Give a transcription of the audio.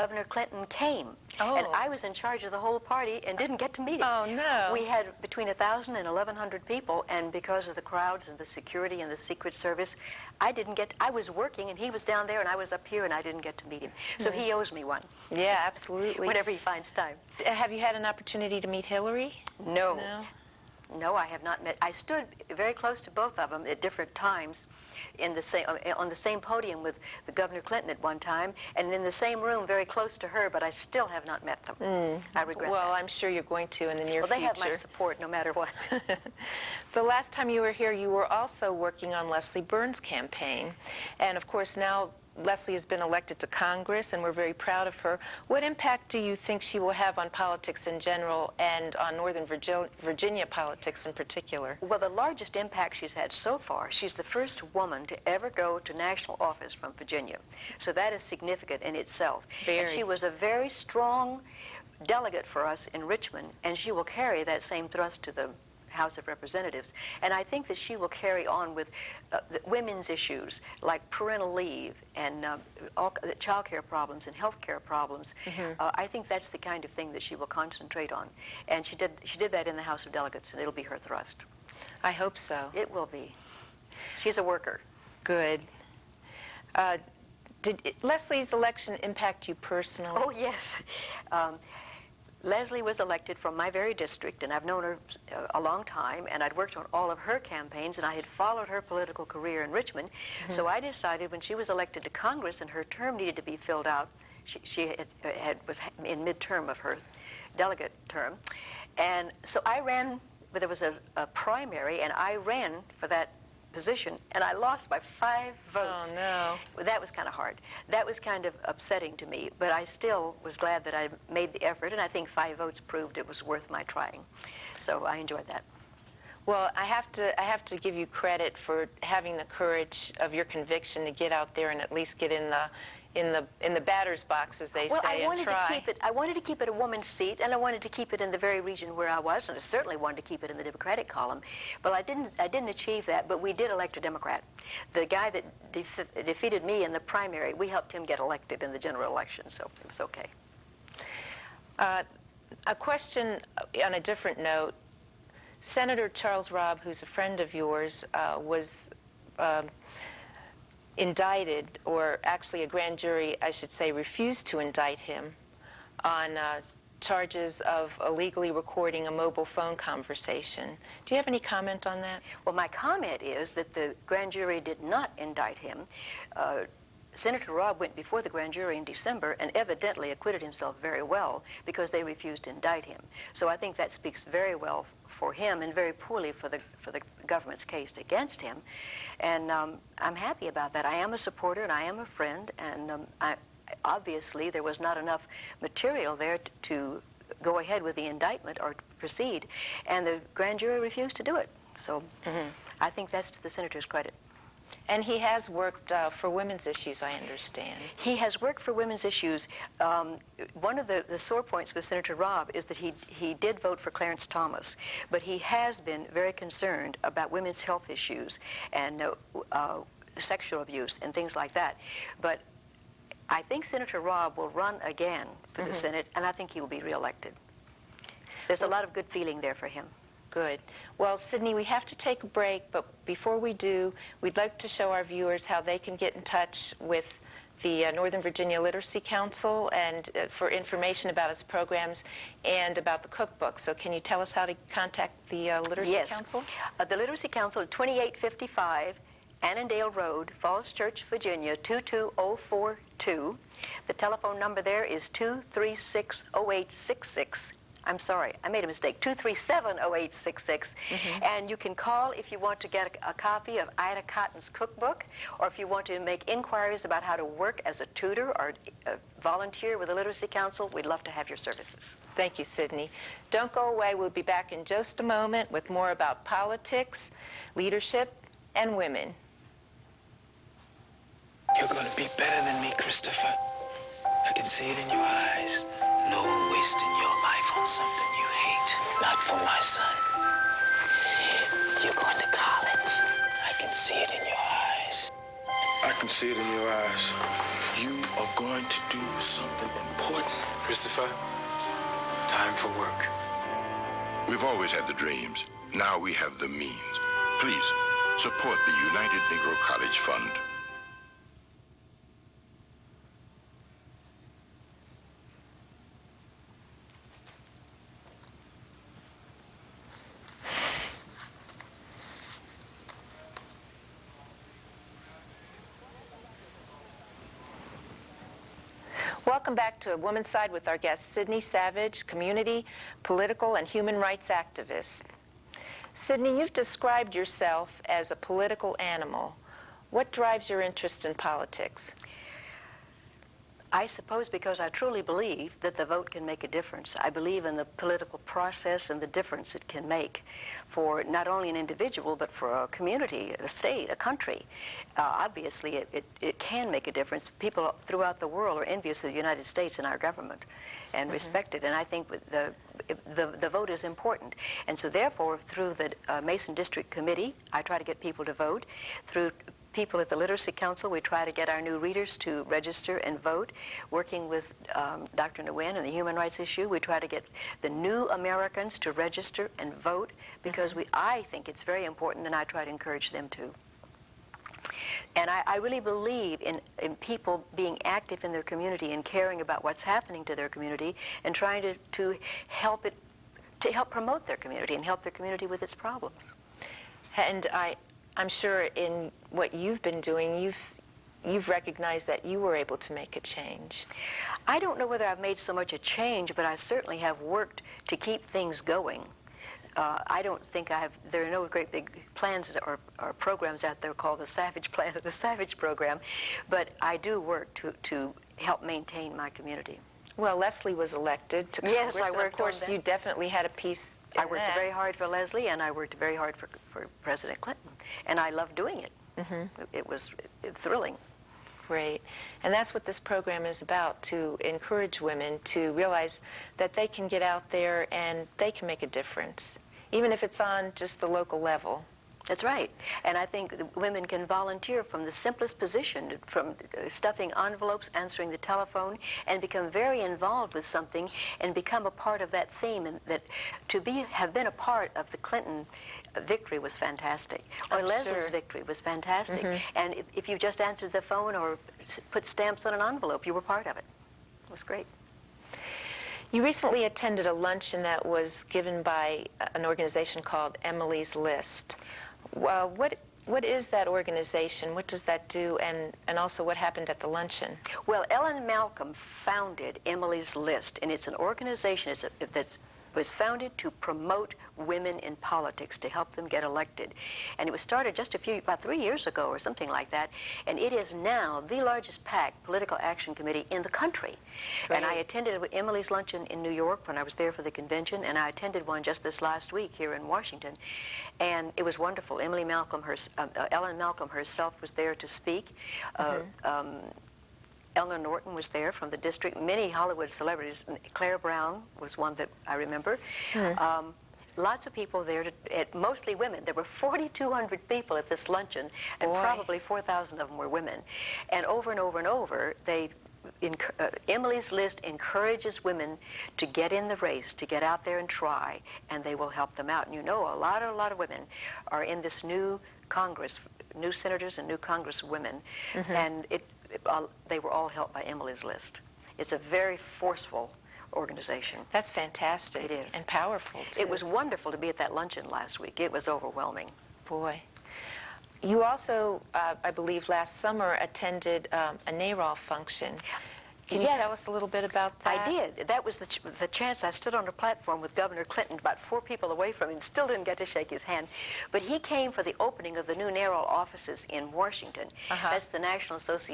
Governor Clinton came, Oh. and I was in charge of the whole party and didn't get to meet him. Oh, no. We had between 1,000 and 1,100 people, and because of the crowds and the security and the Secret Service, I was working, and he was down there, and I was up here, and I didn't get to meet him. So he owes me one. Yeah, absolutely. Whenever he finds time. Have you had an opportunity to meet Hillary? No. No? No, I have not met. I stood very close to both of them at different times in the same, on the same podium with the Governor Clinton at one time, and in the same room very close to her, but I still have not met them. I regret Well, that. I'm sure you're going to in the near Well, they future. have my support no matter what. The last time you were here, you were also working on Leslie Burns' campaign. And of course, now Leslie has been elected to Congress, and we're very proud of her. What impact do you think she will have on politics in general and on Northern Virginia politics in particular? Well, the largest impact she's had so far, she's the first woman to ever go to national office from Virginia. So that is significant in itself. Very. And she was a very strong delegate for us in Richmond, and she will carry that same thrust to the House of Representatives. And I think that she will carry on with the women's issues like parental leave and all the child care problems and health care problems. I think that's the kind of thing that she will concentrate on. And she did that in the House of Delegates, and it'll be her thrust. I hope so. It will be. She's a worker. Good. Did Leslie's election impact you personally? Oh, yes. Leslie was elected from my very district, and I've known her a long time, and I'd worked on all of her campaigns, and I had followed her political career in Richmond. So I decided when she was elected to Congress and her term needed to be filled out, she was in midterm of her delegate term, and so I ran, but there was a primary, and I ran for that position, and I lost by 5 votes. Oh, no. Well, that was kind of hard. That was kind of upsetting to me, but I still was glad that I made the effort, and I think 5 votes proved it was worth my trying. So I enjoyed that. Well, I have to give you credit for having the courage of your conviction to get out there and at least get in the batter's box, as they say, and try. I wanted to keep it a woman's seat, and I wanted to keep it in the very region where I was, and I certainly wanted to keep it in the Democratic column. But I didn't achieve that, but we did elect a Democrat. The guy that defeated me in the primary, we helped him get elected in the general election, so it was okay. A question on a different note. Senator Charles Robb, who's a friend of yours, was indicted, or actually a grand jury, I should say, refused to indict him on charges of illegally recording a mobile phone conversation. Do you have any comment on that? Well, my comment is that the grand jury did not indict him. Senator Robb went before the grand jury in December and evidently acquitted himself very well because they refused to indict him. So I think that speaks very well for him and very poorly for the government's case against him. And I'm happy about that. I am a supporter and I am a friend, and obviously there was not enough material there to go ahead with the indictment or to proceed, and the grand jury refused to do it. So I think that's to the senator's credit. And he has worked for women's issues, I understand. He has worked for women's issues. One of the sore points with Senator Robb is that he did vote for Clarence Thomas, but he has been very concerned about women's health issues and sexual abuse and things like that. But I think Senator Robb will run again for the Senate, and I think he will be reelected. There's a lot of good feeling there for him. Good. Well, Sydney, we have to take a break, but before we do, we'd like to show our viewers how they can get in touch with the Northern Virginia Literacy Council and for information about its programs and about the cookbook. So can you tell us how to contact the Literacy Council? Yes. The Literacy Council, 2855 Annandale Road, Falls Church, Virginia, 22042. The telephone number there is 236-0866. I'm sorry, I made a mistake, 237-0866. And you can call if you want to get a copy of Ida Cotton's cookbook, or if you want to make inquiries about how to work as a tutor or volunteer with the Literacy Council. We'd love to have your services. Thank you, Sydney. Don't go away. We'll be back in just a moment with more about politics, leadership, and women. You're going to be better than me, Christopher. I can see it in your eyes. No wasting your life on something you hate. Not for my son. You're going to college. I can see it in your eyes. I can see it in your eyes. You are going to do something important. Christopher, time for work. We've always had the dreams. Now we have the means. Please, support the United Negro College Fund. Welcome back to A Woman's Side with our guest, Sidney Savage, community, political, and human rights activist. Sidney, you've described yourself as a political animal. What drives your interest in politics? I suppose because I truly believe that the vote can make a difference. I believe in the political process and the difference it can make for not only an individual, but for a community, a state, a country. Obviously, it can make a difference. People throughout the world are envious of the United States and our government and respect it. And I think the vote is important. And so therefore, through the Mason District Committee, I try to get people to vote. Through people at the Literacy Council, we try to get our new readers to register and vote. Working with Dr. Nguyen and the human rights issue, we try to get the new Americans to register and vote because I think it's very important, and I try to encourage them to. And I really believe in people being active in their community and caring about what's happening to their community and trying to help promote their community and help their community with its problems. And I'm sure in what you've been doing, you've recognized that you were able to make a change. I don't know whether I've made so much a change, but I certainly have worked to keep things going. I don't think there are no great big plans or programs out there called the Savage Plan or the Savage Program, but I do work to help maintain my community. Well, Leslie was elected to Congress. Yes, I worked and of course, on that. You definitely had a piece in I worked that. very hard for Leslie, and I worked very hard for President Clinton, and I loved doing it. It was thrilling. Great. And that's what this program is about, to encourage women to realize that they can get out there and they can make a difference, even if it's on just the local level. That's right. And I think women can volunteer from the simplest position, from stuffing envelopes, answering the telephone, and become very involved with something and become a part of that theme. And that have been a part of the Clinton victory was fantastic. Or Leslie's victory was fantastic. And if you just answered the phone or put stamps on an envelope, you were part of it. It was great. You recently attended a luncheon that was given by an organization called Emily's List. What is that organization? What does that do? And also what happened at the luncheon? Well, Ellen Malcolm founded Emily's List, and it's an organization that was founded to promote women in politics, to help them get elected. And it was started just about 3 years ago or something like that. And it is now the largest PAC, political action committee, in the country. Great. And I attended Emily's luncheon in New York when I was there for the convention, and I attended one just this last week here in Washington. And it was wonderful. Ellen Malcolm herself was there to speak. Eleanor Norton was there from the district. Many Hollywood celebrities. Claire Brown was one that I remember. Lots of people there, mostly women. There were 4,200 people at this luncheon, and probably 4,000 of them were women. And over and over and over, Emily's List encourages women to get in the race, to get out there and try, and they will help them out. And you know, a lot of women are in this new Congress, new senators and new Congresswomen, and they were all helped by Emily's List. It's a very forceful organization. That's fantastic. It is. And powerful, too. It was wonderful to be at that luncheon last week. It was overwhelming. Boy. You also, I believe, last summer attended a NARAL function. Can you tell us a little bit about that? I did. That was the chance. I stood on a platform with Governor Clinton, about 4 people away from him, still didn't get to shake his hand. But he came for the opening of the new NARAL offices in Washington. That's the National Association